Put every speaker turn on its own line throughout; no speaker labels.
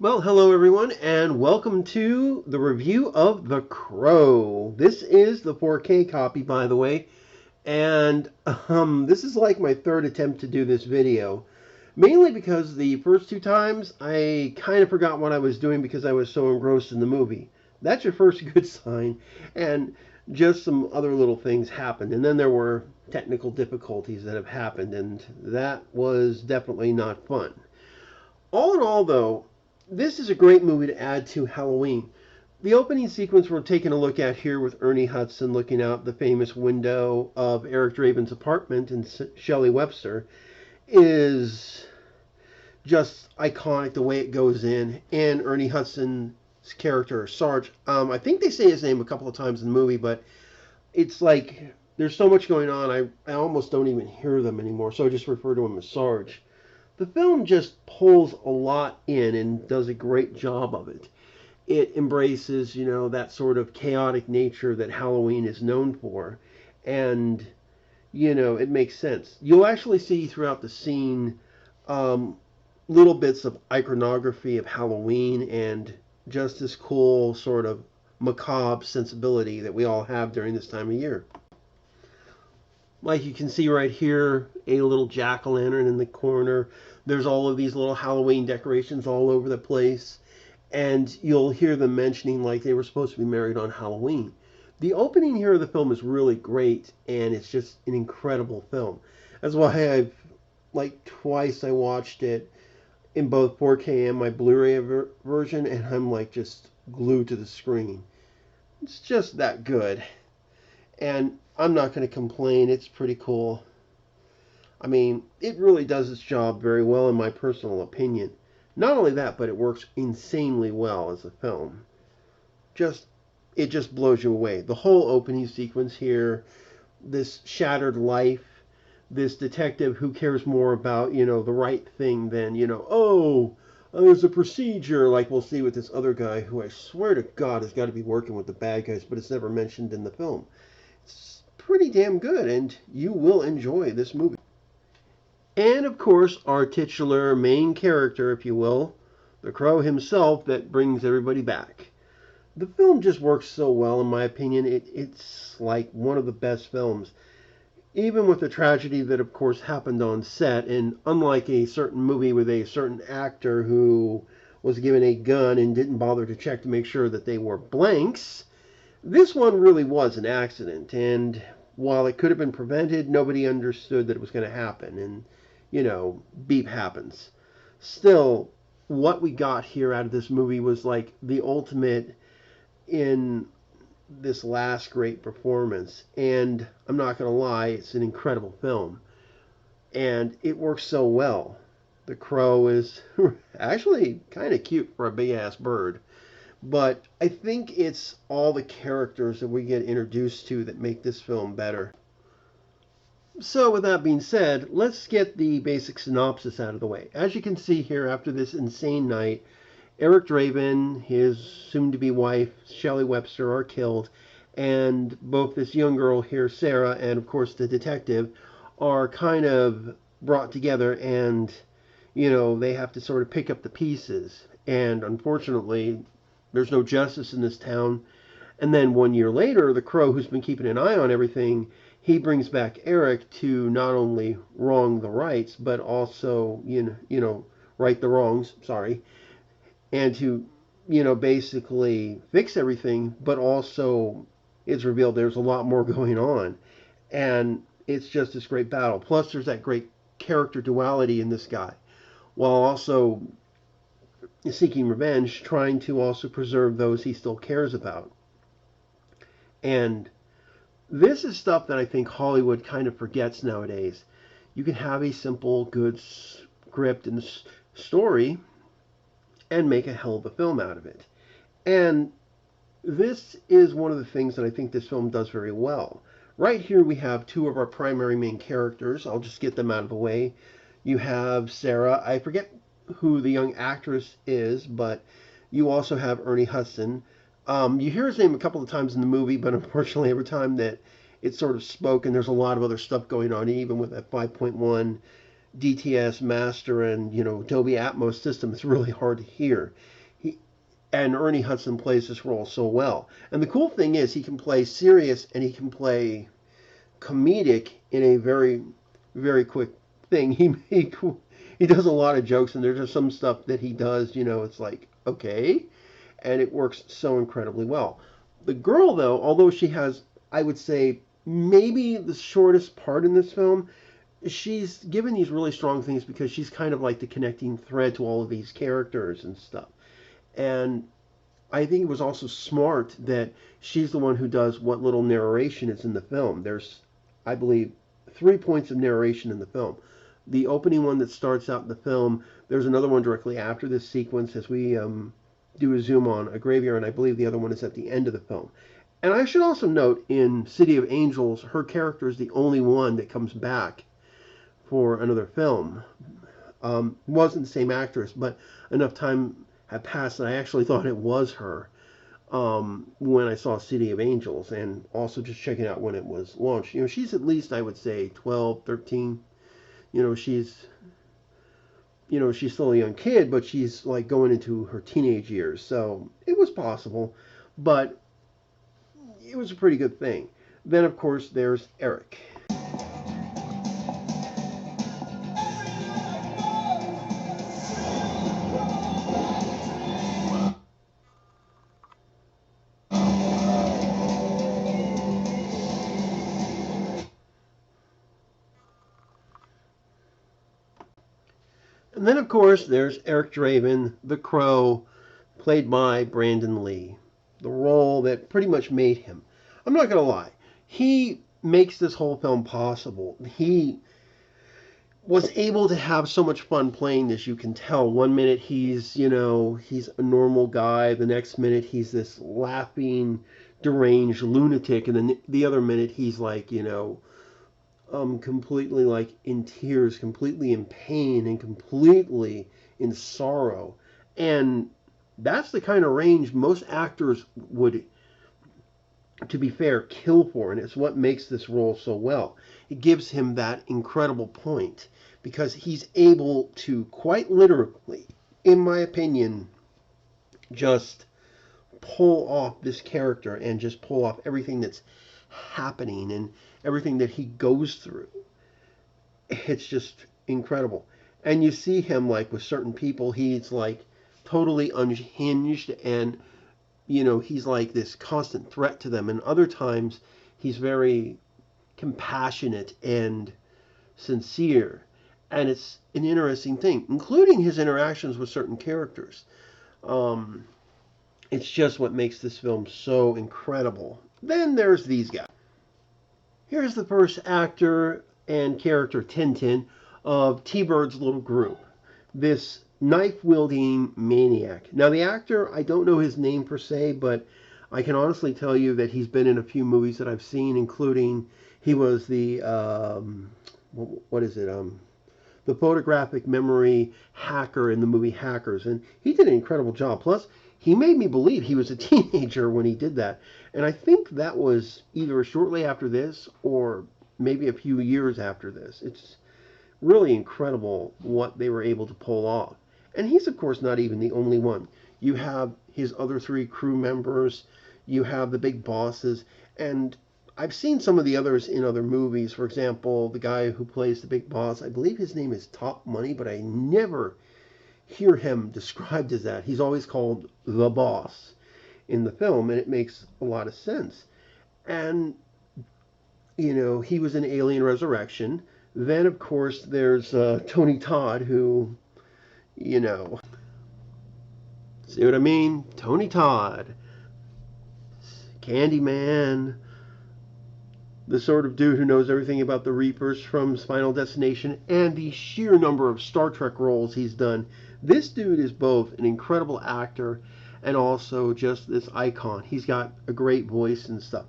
Well, hello everyone, and welcome to the review of The Crow. This is the 4K copy, by the way, and this is like my third attempt to do this video. Mainly because the first two times I kind of forgot what I was doing because I was so engrossed in the movie. That's your first good sign, and just some other little things happened, and then there were technical difficulties that have happened, and that was definitely not fun. All in all, though, this is a great movie to add to Halloween. The opening sequence we're taking a look at here with Ernie Hudson looking out the famous window of Eric Draven's apartment and Shelley Webster is just iconic the way it goes in. And Ernie Hudson's character, Sarge, I think they say his name a couple of times in the movie, but it's like there's so much going on, I almost don't even hear them anymore, so I just refer to him as Sarge. The film just pulls a lot in and does a great job of it. It embraces, that sort of chaotic nature that Halloween is known for. And, it makes sense. You'll actually see throughout the scene um, little bits of iconography of Halloween and just this cool sort of macabre sensibility that we all have during this time of year. Like you can see right here, a little jack-o'-lantern in the corner. There's all of these little Halloween decorations all over the place. And you'll hear them mentioning like they were supposed to be married on Halloween. The opening here of the film is really great, and it's just an incredible film. That's why like twice I watched it in both 4K and my Blu-ray version, and I'm like just glued to the screen. It's just that good. And I'm not going to complain. It's pretty cool. I mean, it really does its job very well, in my personal opinion. Not only that, but it works insanely well as a film. Just it just blows you away. The whole opening sequence here, this shattered life, this detective who cares more about, the right thing than, there's a procedure like we'll see with this other guy who I swear to God has got to be working with the bad guys, but it's never mentioned in the film. It's pretty damn good, and you will enjoy this movie. And of course, our titular main character, if you will, the Crow himself, that brings everybody back. The film just works so well, in my opinion. It's like one of the best films. Even with the tragedy that, of course, happened on set, and unlike a certain movie with a certain actor who was given a gun and didn't bother to check to make sure that they were blanks, this one really was an accident. And while it could have been prevented, nobody understood that it was going to happen. And, beep happens. Still, what we got here out of this movie was like the ultimate in this last great performance. And I'm not going to lie, it's an incredible film. And it works so well. The Crow is actually kind of cute for a big ass bird. But I think it's all the characters that we get introduced to that make this film better. So, with that being said, let's get the basic synopsis out of the way. As you can see here, after this insane night, Eric Draven, his soon to be wife, Shelley Webster, are killed, and both this young girl here, Sarah, and of course the detective, are kind of brought together, and, they have to sort of pick up the pieces. And unfortunately, there's no justice in this town. And then 1 year later, the Crow, who's been keeping an eye on everything, he brings back Eric to not only wrong the rights, but also, right the wrongs, sorry, and to, basically fix everything, but also it's revealed there's a lot more going on. And it's just this great battle. Plus, there's that great character duality in this guy, while also seeking revenge, trying to also preserve those he still cares about. And this is stuff that I think Hollywood kind of forgets nowadays. You can have a simple, good script and story and make a hell of a film out of it. And this is one of the things that I think this film does very well. Right here we have two of our primary main characters. I'll just get them out of the way. You have Sarah. I forget who the young actress is, but you also have Ernie Hudson. You hear his name a couple of times in the movie, but unfortunately every time that it's sort of spoken, there's a lot of other stuff going on, even with that 5.1 DTS Master and Dolby Atmos system, it's really hard to hear. He and Ernie Hudson plays this role so well. And the cool thing is he can play serious and he can play comedic in a very, very quick thing. He does a lot of jokes, and there's just some stuff that he does. It's like okay, and it works so incredibly well. The girl, though, although she has, I would say, maybe the shortest part in this film, she's given these really strong things because she's kind of like the connecting thread to all of these characters and stuff. And I think it was also smart that she's the one who does what little narration is in the film. There's, I believe, 3 points of narration in the film. The opening one that starts out in the film, there's another one directly after this sequence as we do a zoom on a graveyard, and I believe the other one is at the end of the film. And I should also note in City of Angels, her character is the only one that comes back for another film. Wasn't the same actress, but enough time had passed and I actually thought it was her when I saw City of Angels, and also just checking out when it was launched. She's at least, I would say, 12, 13. She's she's still a young kid, but she's like going into her teenage years. So it was possible, but it was a pretty good thing. Then, of course, there's Eric. And then, of course, there's Eric Draven, the Crow, played by Brandon Lee. The role that pretty much made him. I'm not going to lie. He makes this whole film possible. He was able to have so much fun playing this. You can tell. One minute he's a normal guy. The next minute he's this laughing, deranged lunatic. And then the other minute he's like, completely like in tears, completely in pain, and completely in sorrow. And that's the kind of range most actors would, to be fair, kill for, and it's what makes this role so well. It gives him that incredible point because he's able to quite literally, in my opinion, just pull off this character and just pull off everything that's happening and everything that he goes through. It's just incredible. And you see him like with certain people, he's like totally unhinged and he's like this constant threat to them. And other times he's very compassionate and sincere. And it's an interesting thing, including his interactions with certain characters. It's just what makes this film so incredible. Then there's these guys. Here's the first actor and character, Tintin, of T-Bird's little group. This knife-wielding maniac. Now, the actor, I don't know his name per se, but I can honestly tell you that he's been in a few movies that I've seen, including he was the, what is it, the photographic memory hacker in the movie Hackers, and he did an incredible job. Plus, he made me believe he was a teenager when he did that. And I think that was either shortly after this or maybe a few years after this. It's really incredible what they were able to pull off. And he's, of course, not even the only one. You have his other three crew members, you have the big bosses, and I've seen some of the others in other movies. For example, the guy who plays the big boss, I believe his name is Top Money, but I never hear him described as that. He's always called the boss in the film, and it makes a lot of sense. And, he was in Alien Resurrection. Then, of course, there's Tony Todd, who, see what I mean? Tony Todd, Candyman, the sort of dude who knows everything about the Reapers from Final Destination, and the sheer number of Star Trek roles he's done. This dude is both an incredible actor and also just this icon. He's got a great voice and stuff.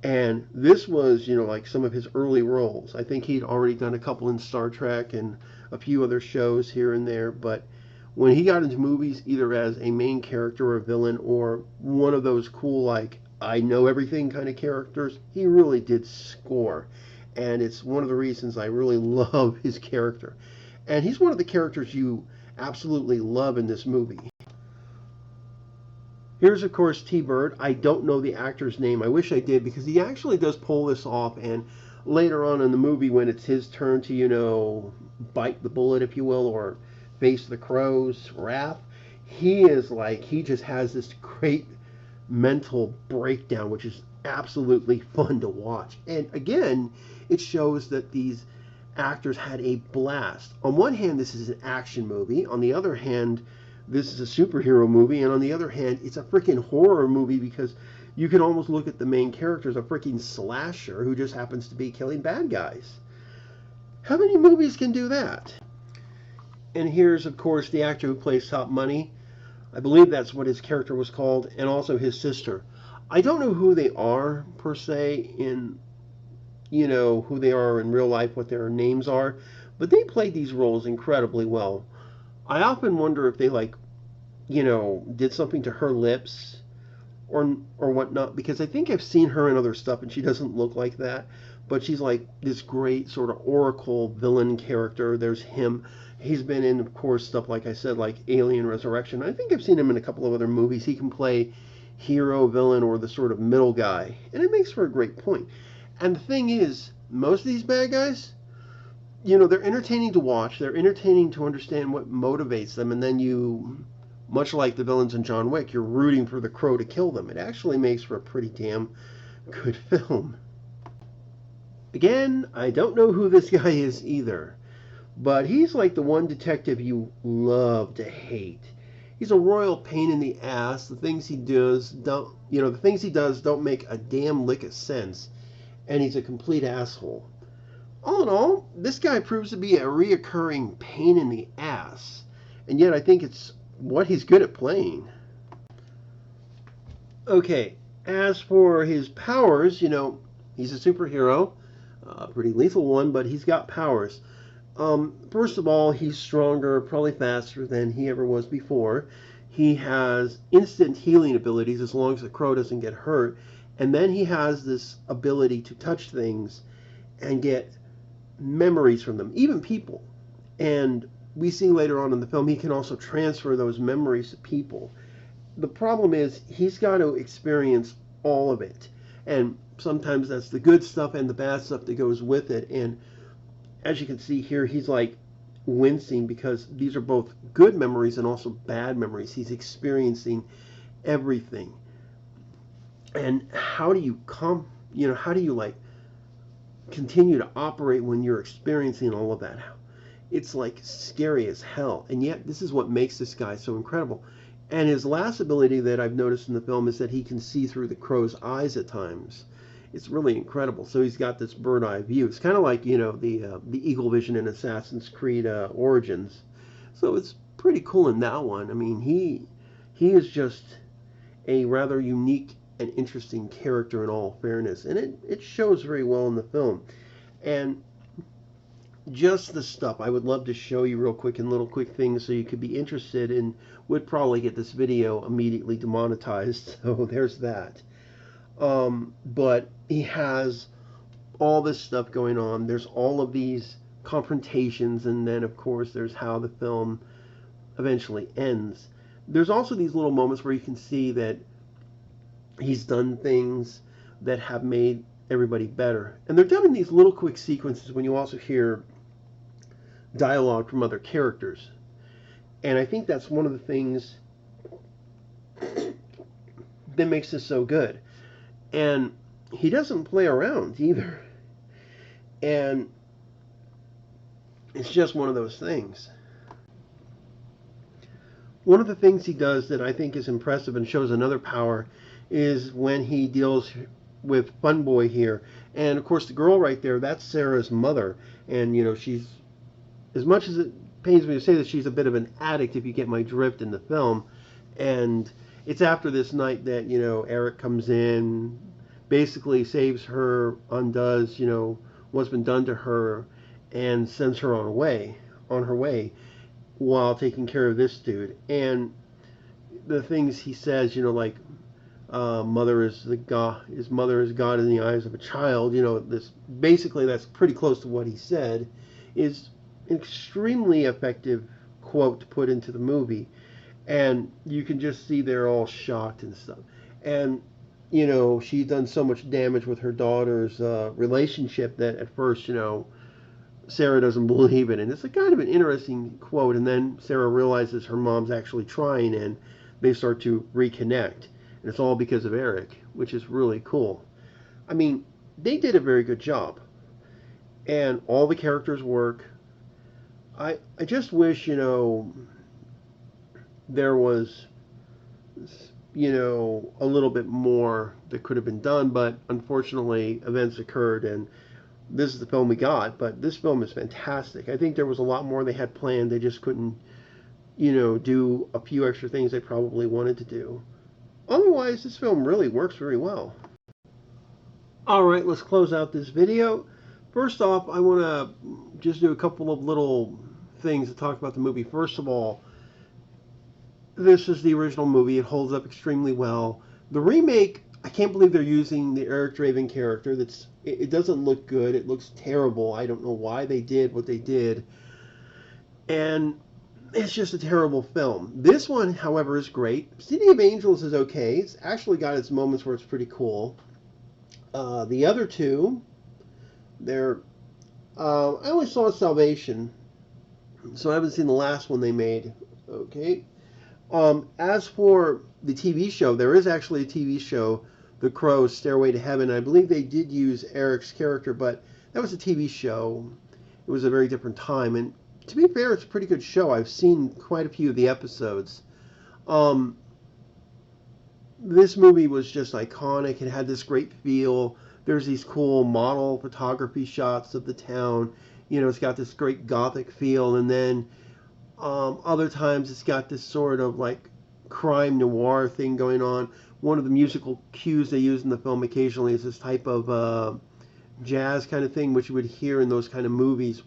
And this was, like some of his early roles. I think he'd already done a couple in Star Trek and a few other shows here and there. But when he got into movies, either as a main character or a villain or one of those cool, like, I know everything kind of characters, he really did score. And it's one of the reasons I really love his character. And he's one of the characters you absolutely love in this movie. Here's, of course, T-Bird. I don't know the actor's name. I wish I did, because he actually does pull this off. And later on in the movie, when it's his turn to, bite the bullet, if you will, or face the crow's wrath, he just has this great mental breakdown, which is absolutely fun to watch. And again, it shows that these actors had a blast. On one hand, this is an action movie. On the other hand, this is a superhero movie. And on the other hand, it's a freaking horror movie, because you can almost look at the main character as a freaking slasher who just happens to be killing bad guys. How many movies can do that? And here's, of course, the actor who plays Top Money. I believe that's what his character was called, and also his sister. I don't know who they are, per se, who they are in real life, what their names are, but they played these roles incredibly well. I often wonder if they, did something to her lips or whatnot, because I think I've seen her in other stuff, and she doesn't look like that, but she's like this great sort of oracle villain character. There's him. He's been in, of course, stuff like I said, like Alien Resurrection. I think I've seen him in a couple of other movies. He can play hero, villain, or the sort of middle guy, and it makes for a great point. And the thing is, most of these bad guys, they're entertaining to watch. They're entertaining to understand what motivates them, and then much like the villains in John Wick, you're rooting for the Crow to kill them. It actually makes for a pretty damn good film. Again, I don't know who this guy is either, but he's like the one detective you love to hate. He's a royal pain in the ass. The things he does don't make a damn lick of sense, and he's a complete asshole. All in all, this guy proves to be a reoccurring pain in the ass, and yet I think it's what he's good at playing. Okay, as for his powers, he's a superhero, a pretty lethal one, but he's got powers. First of all, he's stronger, probably faster than he ever was before. He has instant healing abilities as long as the Crow doesn't get hurt. And then he has this ability to touch things and get memories from them, even people. And we see later on in the film he can also transfer those memories to people. The problem is he's got to experience all of it. And sometimes that's the good stuff and the bad stuff that goes with it. And as you can see here, he's like wincing because these are both good memories and also bad memories. He's experiencing everything. And how do you continue to operate when you're experiencing all of that? It's like scary as hell. And yet this is what makes this guy so incredible. And his last ability that I've noticed in the film is that he can see through the Crow's eyes at times. It's really incredible. So he's got this bird eye view. It's kind of like, the Eagle Vision in Assassin's Creed Origins. So it's pretty cool in that one. I mean, he is just a rather unique and interesting character in all fairness. And it shows very well in the film. And just the stuff I would love to show you real quick in little quick things so you could be interested, and would probably get this video immediately demonetized. So there's that. But he has all this stuff going on. There's all of these confrontations, and then of course there's how the film eventually ends. There's also these little moments where you can see that he's done things that have made everybody better. And they're done in these little quick sequences when you also hear dialogue from other characters. And I think that's one of the things that makes this so good. And he doesn't play around either. And it's just one of those things. One of the things he does that I think is impressive and shows another power is when he deals with Fun Boy here. And of course the girl right there, that's Sarah's mother. And she's, as much as it pains me to say that, she's a bit of an addict, if you get my drift, in the film. And it's after this night that, Eric comes in, basically saves her, undoes, what's been done to her, and sends her on her way while taking care of this dude. And the things he says, mother is God in the eyes of a child, this basically, that's pretty close to what he said, is an extremely effective quote to put into the movie, and you can just see they're all shocked and stuff. And she's done so much damage with her daughter's relationship that at first, Sarah doesn't believe it, and it's a kind of an interesting quote. And then Sarah realizes her mom's actually trying, and they start to reconnect, and it's all because of Eric, which is really cool. I mean, they did a very good job, and all the characters work. I just wish there was a little bit more that could have been done, but unfortunately events occurred, and this is the film we got. But this film is fantastic. I think there was a lot more they had planned. They just couldn't do a few extra things they probably wanted to do. Otherwise, this film really works very well. Alright, let's close out this video. First off, I want to just do a couple of little things to talk about the movie. First of all, this is the original movie. It holds up extremely well. The remake, I can't believe they're using the Eric Draven character. It doesn't look good. It looks terrible. I don't know why they did what they did. And it's just a terrible film. This one, however, is great. City of Angels is okay. It's actually got its moments where it's pretty cool. The other two, I only saw Salvation, so I haven't seen the last one they made. Okay. As for the TV show, there is actually a TV show, The Crow's Stairway to Heaven. I believe they did use Eric's character, but that was a TV show. It was a very different time, and to be fair, it's a pretty good show. I've seen quite a few of the episodes. This movie was just iconic. It had this great feel. There's these cool model photography shots of the town. It's got this great gothic feel, and then other times it's got this sort of like crime noir thing going on. One of the musical cues they use in the film occasionally is this type of jazz kind of thing, which you would hear in those kind of movies,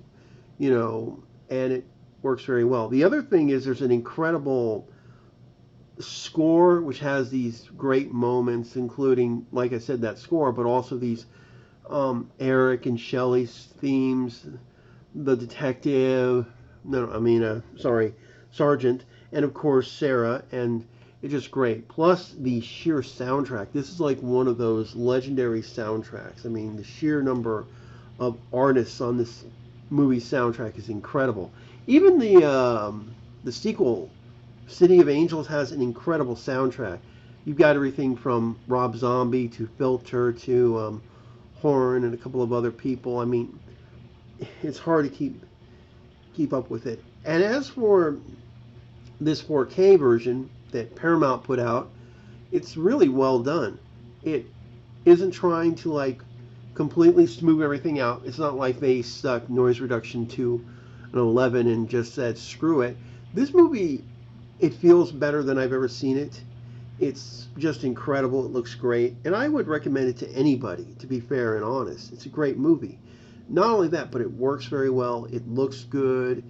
and it works very well. The other thing is there's an incredible score which has these great moments, including, like I said, that score, but also these Eric and Shelley's themes, the detective, Sergeant, and of course Sarah, and it's just great. Plus the sheer soundtrack. This is like one of those legendary soundtracks. I mean, the sheer number of artists on this movie soundtrack is incredible. Even the sequel, City of Angels, has an incredible soundtrack. You've got everything from Rob Zombie to Filter to Horn and a couple of other people. I mean, it's hard to keep up with it. And as for this 4K version that Paramount put out, it's really well done. It isn't trying to completely smooth everything out. It's not like they stuck noise reduction to an 11 and just said screw it. This movie, it feels better than I've ever seen it. It's just incredible. It looks great, and I would recommend it to anybody, to be fair and honest. It's a great movie. Not only that, but it works very well. It looks good.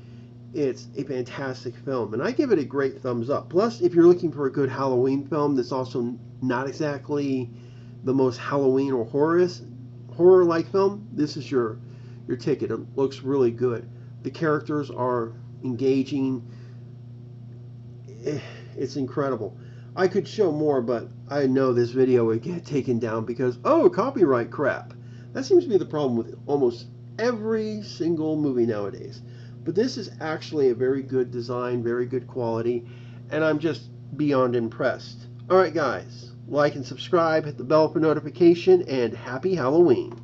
It's a fantastic film, and I give it a great thumbs up. Plus, if you're looking for a good Halloween film that's also not exactly the most Halloween or horror-like film, this is your ticket. It looks really good. The characters are engaging. It's incredible. I could show more, but I know this video would get taken down because, copyright crap. That seems to be the problem with almost every single movie nowadays. But this is actually a very good design, very good quality, and I'm just beyond impressed. Alright guys, like and subscribe, hit the bell for notification, and happy Halloween.